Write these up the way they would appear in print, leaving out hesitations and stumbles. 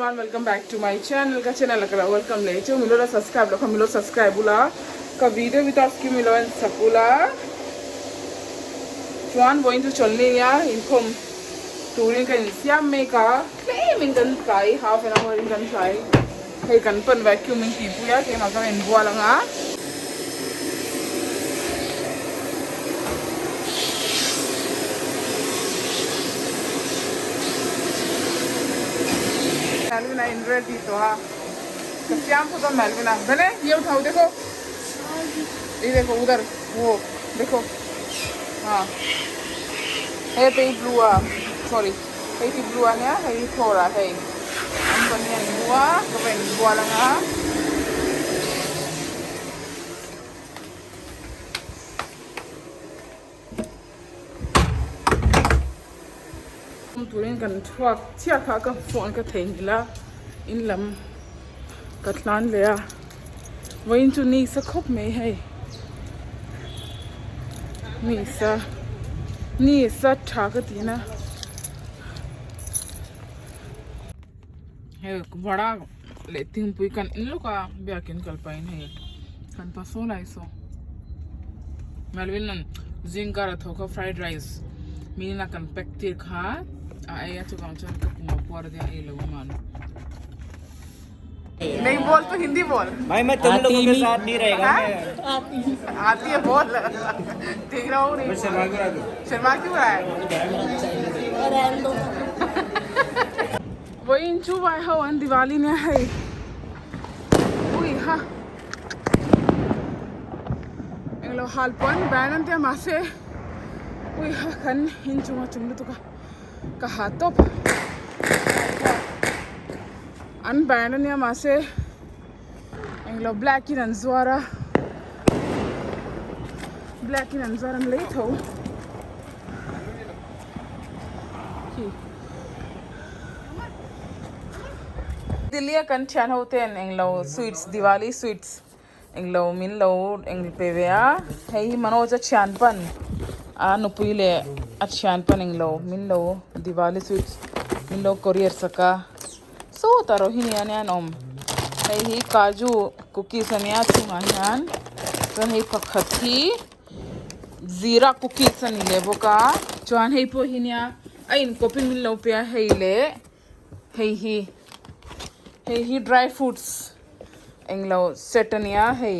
Welcome back to my channel ka channel kala welcome le chu milo subscribe lo milo subscribe ula ka video without ski milo and sakula chuan going to cholne ya income touring kan siam me ka claiming kan kai half an hour in kan try hey kan pan vacuuming ti puya ke ma ka en buala nga Melvina इन ready तो हाँ शाम को तो मेलविना बने ये उठाओ देखो ये देखो उधर वो देखो हाँ है पे ब्लू सॉरी है पे ब्लू आने है थोड़ा है हम बनिया बुआ कब बुआ लगा turin kan thuak chia kha ka phone ka thengila in lam katlan le a wain chu ni sa khop me hai ni sa tha ka tina hai bada le ting pui kan in lo ka biakin kal pain hai kan pa so lai so malvin nan zinga ra thoka fried rice mina kan pek tir kha ai तो गाँव चल के कुमार पुआर दिया ये लोगों मानो नहीं बोल तो हिंदी बोल भाई मैं तुम लोगों के साथ नहीं रहेगा मैं आती है बोल देख रहा हूँ नहीं शर्मा क्यों रहा है वही इंचू आए हो अन दिवाली में है वही हाँ इंगलो हाल पॉइंट बैनन ते मासे वही हाँ कन इंचू मा चुंग तो का kahatop an banan ya mase englo black in anzwara late ho Delhi kan chan hote englo sweets Diwali sweets englo min lo engl pevya hei manoja chan pan nupuile achan pan englo min lo Diwali sweets min lo courier saka so taro hini an om hei kaju cookies ania chunga hian so hei pakhathi zira cookies ani lebo ka chuan hei po hinia ain copy min lo pe hei le hei dry fruits englo set ania hei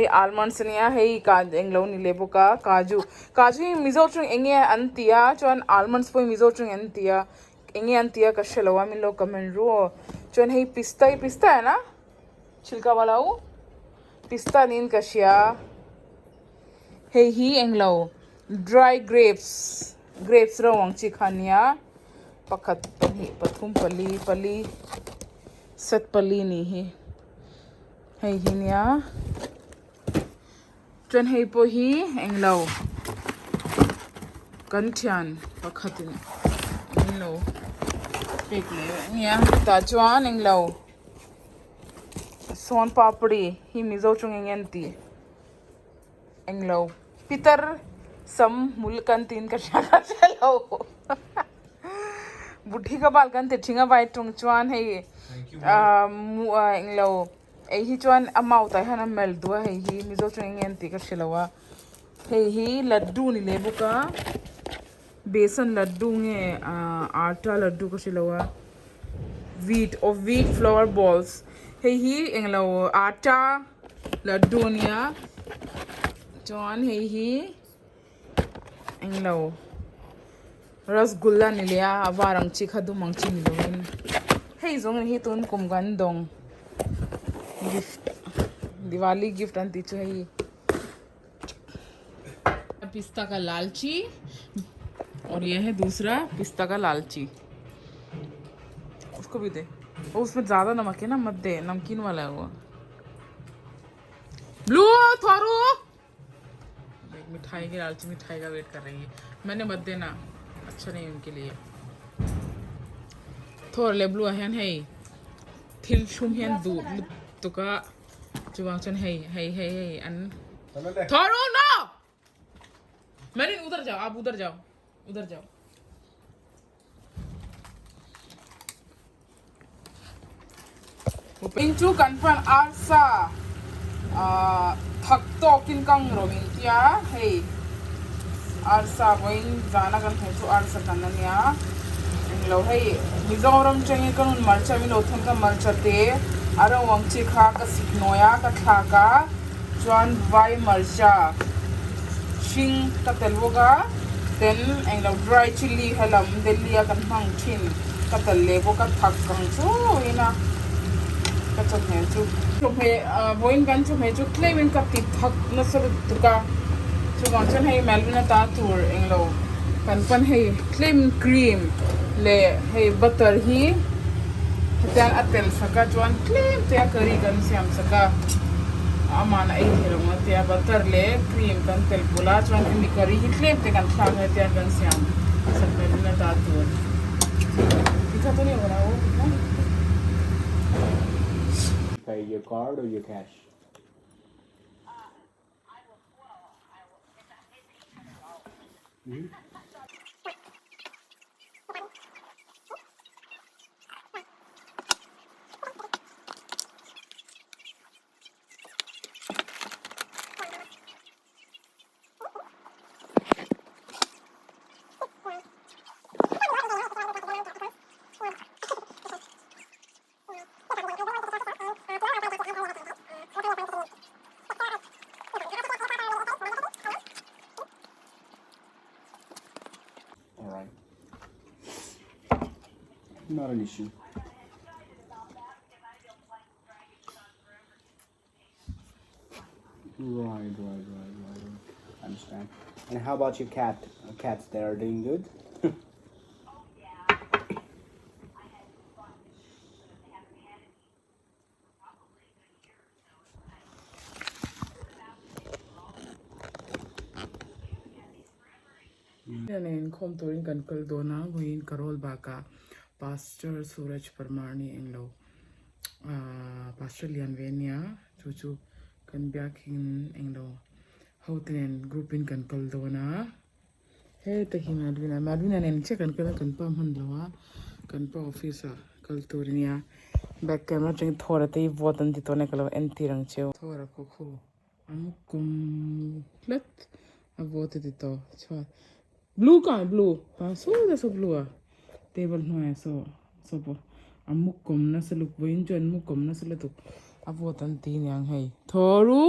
almonds ania hei ka englo ni lebo ka kaju mizo chung enge antia chon almonds poi mizo chung antia enge antia ka shelawa min lo comment ro chon hei pista hai na chilka wala wo pista nin ka shia hei englo dry grapes ro wang chi khania pakhat pani pathum pali set pali ni hei nia chon hei po hi englo kantian pakhatin englo pek le nia ta chuan englo son papdi hi mizo chung engenti englo peter sam mulkan tin ka shaka chalo budhi ka bal kan te thinga bai tung chuan hei englo ei hi chuan amau tai hana mel dua hei hi mizo chung engenti ka shilawa hei laddu ni lebu ka besan laddu nge atta laddu ka shilawa wheat flour balls hei englo atta laddu nia chuan hei englo rasgulla ni lia awarang chi khadu mangchi ni loin hei zong hi tun kum gan dong gift Diwali gift अंती चाहिए पिस्ता का लालची और ये है दूसरा पिस्ता का लालची उसको भी दे और उसमें ज्यादा नमक है ना मत दे नमकीन वाला है वो ब्लू थोरू मिठाई की लालची मिठाई का वेट कर रही है मैंने मत देना अच्छा नहीं उनके लिए थोर ले ब्लू है थिल शुम है दूध तो का जुबान चन है अन थोरो नो मैंने उधर जाओ आप उधर जाओ Ping chu kan pan arsa thak to kin kang romin tia hey arsa boing jana kan he chu arsa kan ania lo hey Mizoram change kan marcha mi lo thon ka marcha te ara wangchi kha ka siknoya ka tha ka chuan vai marcha shing ka telwoga then englo dry chili halam delhi kan hang thin ka talle bo ka thak kang chu ina ka chok he chu he voin kan chu he chu claim ka ti thak na sar tuka chu kan chen hey melvina ta tur englo kan pan hey claim cream le hey butter hi hatan atel saka chuan claim te curry kan siam saka amana ai hirong te butter le cream kan tel pula chuan mi curry hi claim te kan thang he te kan siam sak melvina ta tur kita to ni wala o Pay your card or your cash? Alright. Not an issue. Right. Understand. And how about your cat? Cats, they are doing good? in khom torin kan kal dona Vawiin karol baka pastor suraj parmani englo pastor lian venia chu kan byakin englo houten group in kan kal dona he te hi madwina nen che kan pam han lawa kan pa office kal toria back camera jeng thora te vote an ti tone kalo enti rang cheu thora ko khu amukum plat a vote ti to chwa blue ka blue pa so da so blue table no so po amukum na saluk Vawiin jon mukum na salatuk a vote an ti nyang hei thoru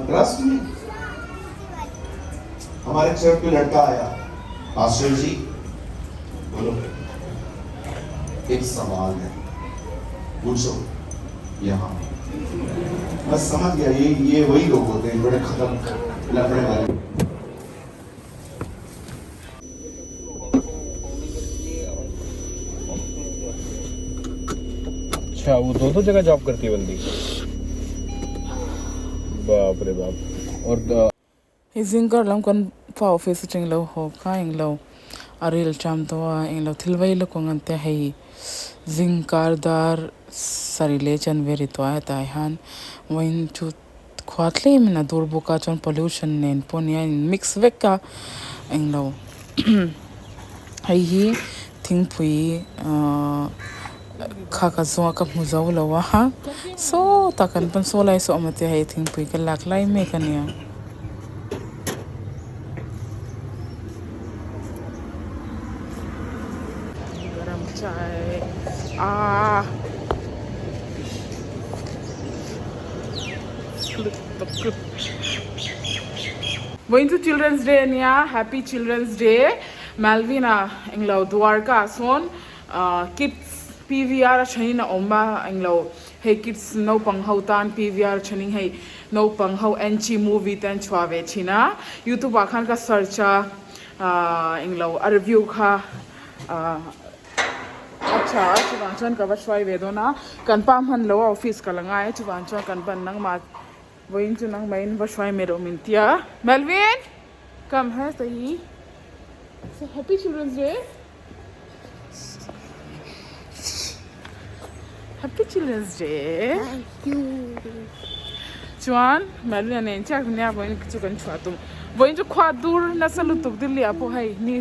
trust में हमारे church में लड़का आया pastor जी बोलो एक सवाल है पूछो यहाँ बस समझ गया ये वही लोग होते हैं बड़े खत्म लफड़े वाले अच्छा वो दो जगह जॉब करती है बंदी बाप रे बाप और Hizingar lam kan pa office ching lo ho ka ing lo aril cham to ing lo thilwai lo kongan te hei zingkar dar sarile chan veri to ta han wain chu khwatle mina dur buka chon pollution nen ponia mix veka ing lo hei hi thingpui kha ka zo ka muzo lo wa ha so ta kan pan so lai so amate hei thingpui ka lak lai me kania chai Going to Children's Day nia happy Children's Day Malvina englo Dwarka son Kidspvr chani na omba englo hey kids no pang hautan PVR chani hey no pang hau NG movie tan chwawe china YouTube akhan ka search englo a review kha अच्छा chuan chuan ka waswai ve dona kan pam han lo office ka langai chuan chuan kan ban nang ma Vawiin chu nang main waswai me ro min tia Melvin come here sahi so happy Children's Day happy Children's Day thank you chuan Melvin ne chak nya Vawiin chu kan chwa tum Vawiin chu khwa dur na salu tuk dil ya po hai ni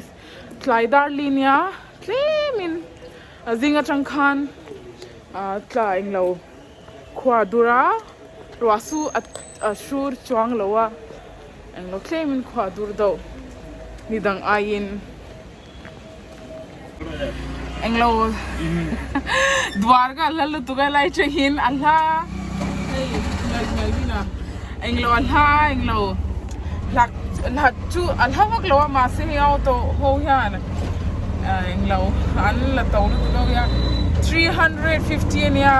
tlaidar linia tlemin zinga changkhan tla englo khwadura rasu ashur chuang lowa englo claim in khwadur do nidang ayin englo dwarga lalu tuga lai chahin allah hey nalbina englo allah englo lak chu allah wak lowa ma se yaw to ho yan englo an la to lu tuga ya 350 ya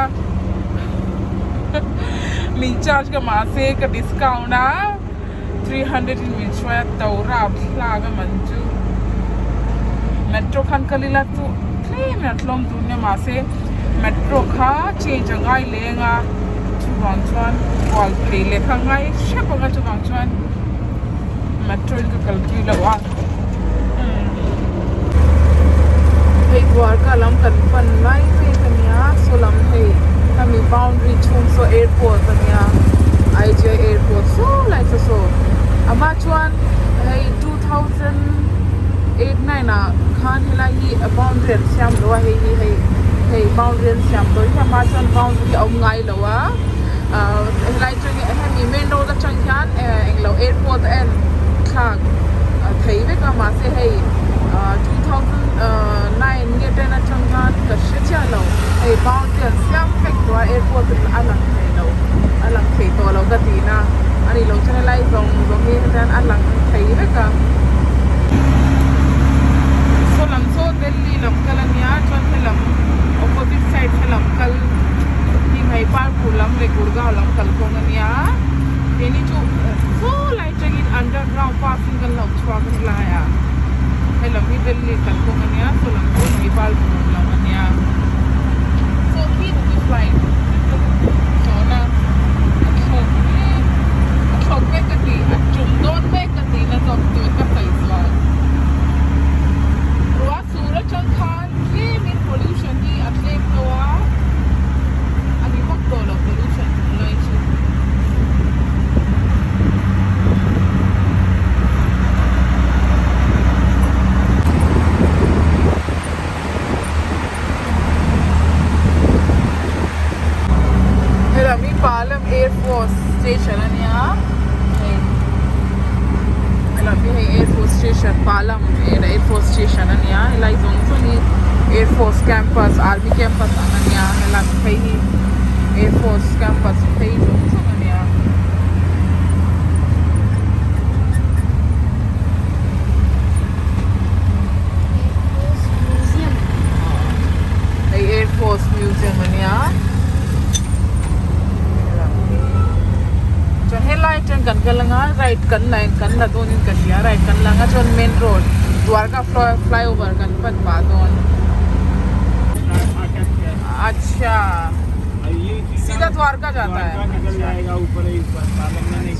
min charge ka ma se ka discount na 300 in min chwa to ra la ga manju metro khan kalila tu clean at lom dunya ma se metro kha change ngai lenga chuwang chuan wal play le kha ngai shepa ga chuwang chuan metro ka kalki lawa hey war ka lam kan pan lai pe kanya so lam hey kami boundary chung so airport kanya IJ airport so like so ama chuan hey 2008-9 na khan hela hi boundary siam lo hey boundary siam to hi ma chuan boundary om ngai lowa helai chung he main road la chang khan englo airport and thak thei ve ka ma se hey 2009 nge tena chang khan ka shicha lo hey boundary siam pek to airport alang thei lo alang thei to lo ka ti na ani lo chana lai zong hi dan alang thei ve ka so lam so Delhi lam kalania chuan helam opposite side helam kal hi mai par pulam le Gurgaon lam kal kongania teni chu so lai changin underground passing kan lo chwa kan la ya helam hi Delhi kal kongania so lam so mai par pulam ania so hi the flight so na athok pe kati achum don pe kati na tok tu ka sai so Surah Changkhan claim in pollution ni atle towa ani makto lo pollution lai chu hela mi Palam Air Force Station ania Air Force Station Palam Air Force Station ania like zoni Air Force campus army campus ania hela phei Air Force campus phei zoni ania Air Force Museum ania helai chen kan galanga right kan lai kan la donin kan ya right kan langa chon main road Dwarka flyover kan pan pa don अच्छा सीधा द्वारका जाता है निकल जाएगा ऊपर ही पालम में नहीं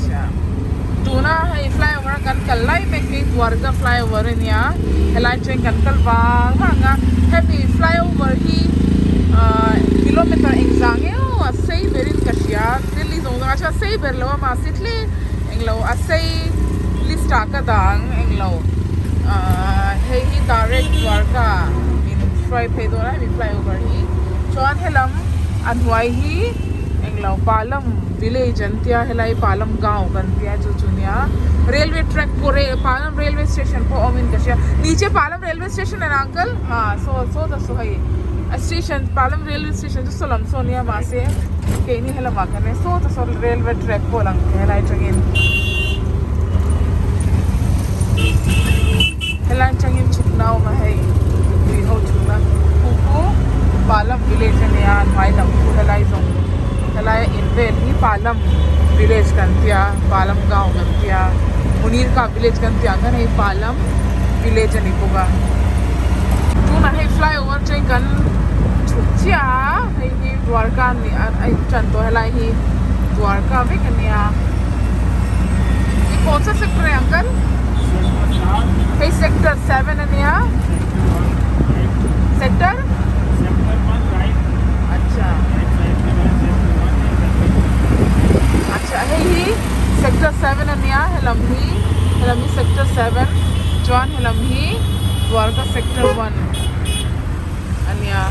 तू ना है flyover kan kalai mek Dwarka flyover nia helai chen kan kal bang hanga happy flyover hi kilometer exang yo asai berin kashia Delhi zonga acha sei berlo ma sitli englo asai list ka dang englo hey hi direct Dwarka in fly pay do na mi flyover hi chuan helam anwai hi englo Palam village antia helai Palam gaon kan tia chu chunia railway track pore Palam railway station po omin kashia niche Palam railway station hai uncle ha so the so hai station Palam railway station jo solam sonia ma se ke ni hela ma kane so railway track po lang helai changin helai changin chuknao ma hai we ho chukna kuku Palam village ne an mai lam helai zong helai invel hi Palam village kan tia Palam gaon kan tia munir ka village kan tia kan hai Palam village ani poga tu na hai flyover chain kan chukchia hai hi Dwarka ni ai chan to helai hi Dwarka ve kania ye kaun sa sector hai uncle hey sector 7 ania sector अच्छा है ही sector 7 ania हेलमही sector 7 जॉन हेलमही Dwarka sector 1 ania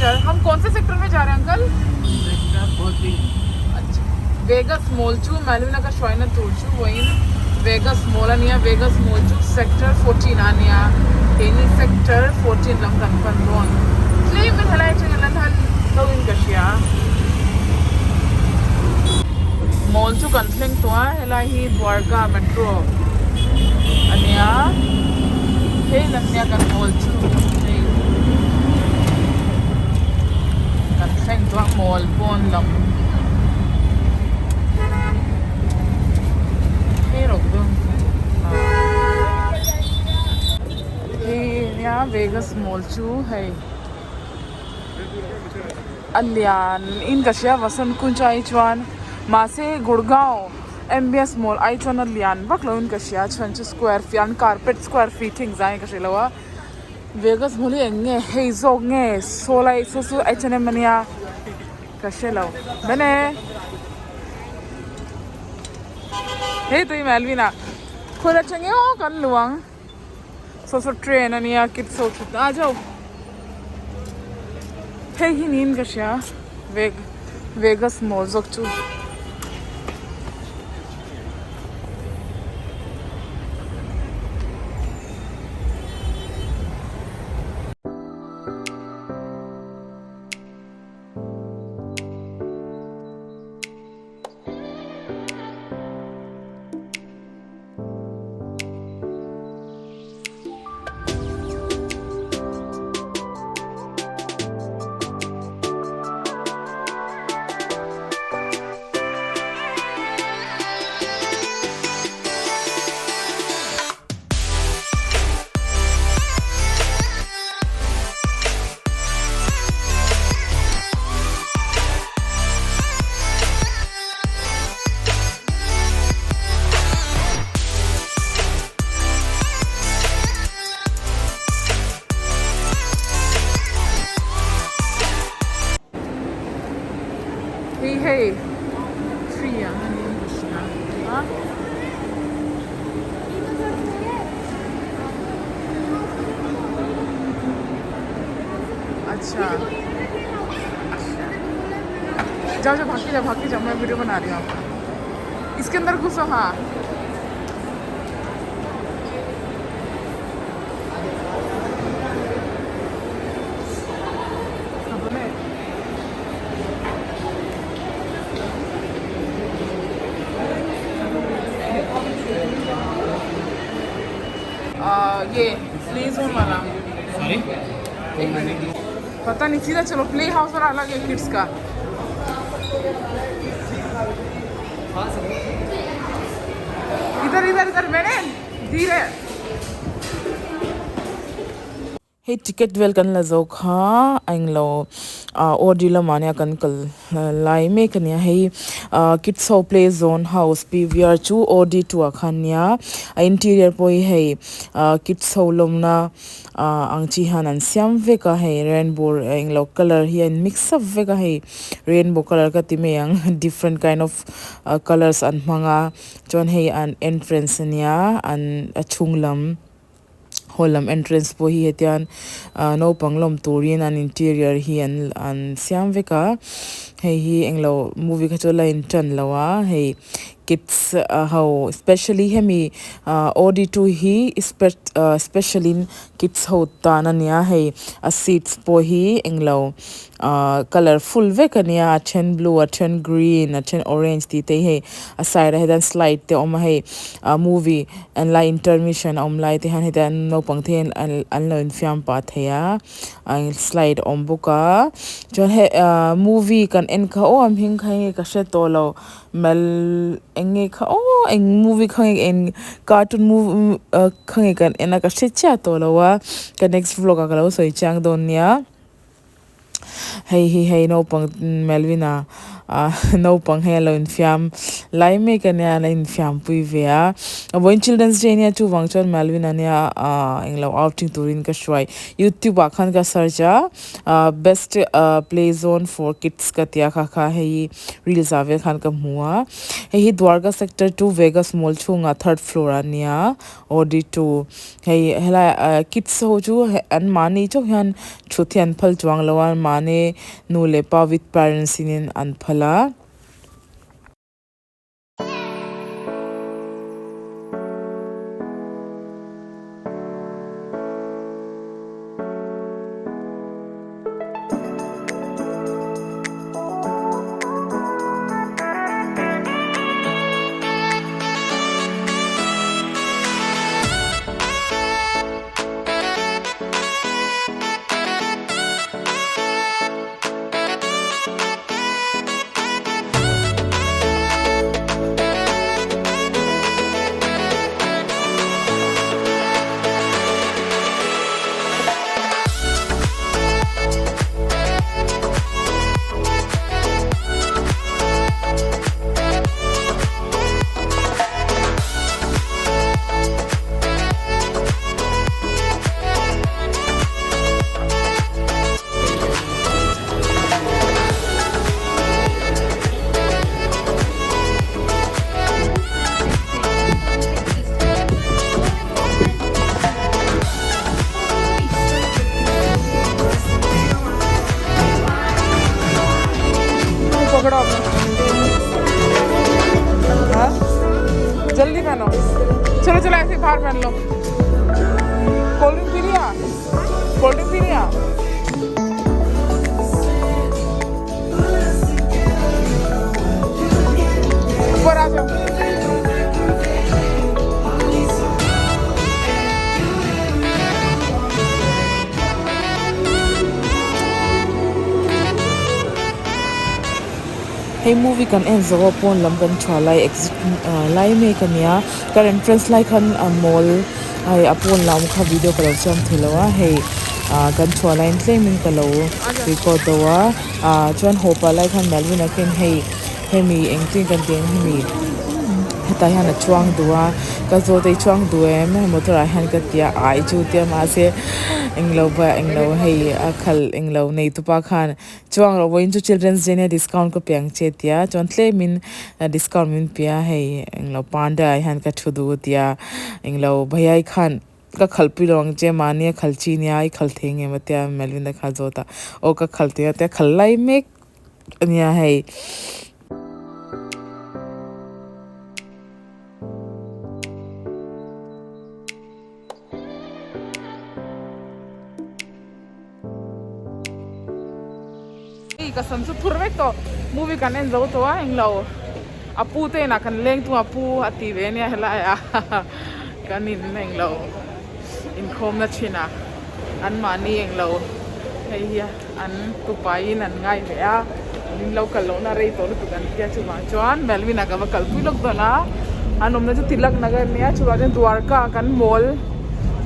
sector हम कौन से sector में जा रहे हैं अंकल अच्छा वेगस मॉल चू मेलविना का श्वाइना तोड़चू वहीं वेगस मॉल अनिया वेगस मॉल चू सेक्टर 14 आनिया एनी सेक्टर 14 लम कन्फर्म लोन क्लेम में हलाई चंग लन हल तो इन कशिया मॉल चू कन्फ्लिंग तो हलाई ही द्वारका मेट्रो अनिया हे नन्या का मॉल चू kconflict to mall pon lam pero dum he ya Vegas mall chu hai alyan in kashya wasan kunchai chwan ma se gurgaon MBS mall ai chwan alyan baklo in kashya 20 square feet carpet square feet thing zai kashelawa Vegas mall enge hey zog nge solai susu H&M mania kashelo bene hey tu Melvina khola change ho kan luang so train ania kit so chut aa jao hey hi nin kashya Vegas mall zog chu hey free ah ha अच्छा जाओ जाओ भाग के जाओ मैं video बना रही हूँ आपका इसके अंदर घुसो हाँ ये प्ले जोन वाला सॉरी पता नहीं सीधा चलो प्ले हाउस वाला अलग है किड्स का इधर इधर इधर मैंने धीरे hey ticket wel kan la zo kha anglo order la mania kan kal lai me kan ya hey Kidspvr play zone house PVR chu order to akhanya interior poi hey Kidspvr lomna angchi hanan siam ve ka hey rainbow anglo color hi and mix up ve ka hey rainbow color ka ti me yang different kind of colors an manga chon hey an entrance nia an achunglam holam entrance po hi hetian no panglom turin an interior hi an siam veka hey hi englo movie kha chola in tan lawa hey kids how especially hemi OD2 hi especially in kids ho tanania hey a seats po hi englo colorful vekania chen blue chen green chen orange ti te hey aside head and slide te om hey movie and la intermission om lai te han hedan no pangthen an lo in fiam pa theya ang slide om buka chon he movie kan en kha o am hing khai ka she to lo mel enge kha o eng movie khang en cartoon movie khang kan ena ka she cha to lo wa ka next vlog ka lo soi chang don nia hey no pang Melvina no pang hello in fiam lai me ka ne la in fiam pui ve a Vawiin children's day nia chu wangchon Melvin ania englo outing turin ka shwai YouTube akhan ka sarja best play zone for kids ka tia kha hei reels ave khan ka muwa hei Dwarka sector 2 Vegasmall chunga third floor ania OD2 hei hela kids ho chu an mani chu hian thuthian phal chuang lawan mane nu lepa with parents in an phala पकड़ो हाँ जल्दी पहनो चलो चलो ऐसे बाहर पहन लो cold drink P लिया कोल्ड ड्रिंक पी लिया ऊपर आ जाओ Hey movie kan enzo pon lam kan chalai exit lai me kan ya kan entrance lai kan mall ai apon lam kha video kalo cham thilawa hey kan chalai tlei min kalo record dawa chuan hopa lai kan Melvin akin hey mi engting kan ding mi heta han a chuang duwa ka zo dei chuang duem motor a han ka tia ai chu tia ma se englo hey akhal englo nei tu pa khan chuang ro Vawiin chu children's day discount ko pyang che tia chon tle min discount min pia hey englo panda ai han ka thudu tia englo bhaiai khan ka khalpi long che mania khalchi ni ai khaltheng e matia Melvin da kha jota o ka khalte te khallai mek ania hey kasam su thurvek to movie kan en zo to a englo apu te na kan leng tu apu ati ve ne hela ya kan in englo in khom na china an mani englo hei ya an tu pai nan ngai ve a in lo kal lo na rei to tu kan tia chu ma chuan Melvin aga kal pu lok do na anom na chu tilak nagar ne chu ra Dwarka kan mall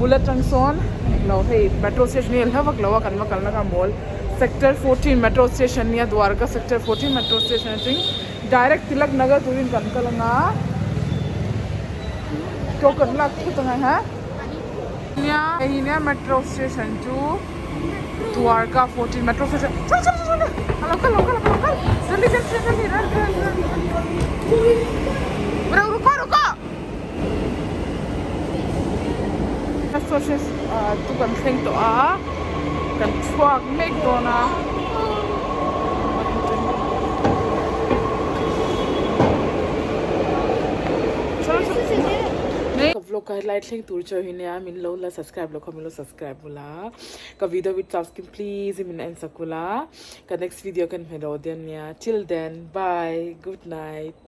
bullet junction englo hei metro station el havak lo kan ma kal na ka mall Sector 14 metro station near Dwarka sector 14 metro station I think direct Tilak Nagar turin kan kalanga to kan lak tu tanga ha near metro station to Dwarka 14 metro station chal kal jaldi run bro ruko metro station tu kan theng to a kan chuak mek dona vlog ka like thleng tur cho hinia min lo la subscribe lo khomilo subscribe bula ka video with subscribe please min en sakula ka next video kan hero den nia till then bye good night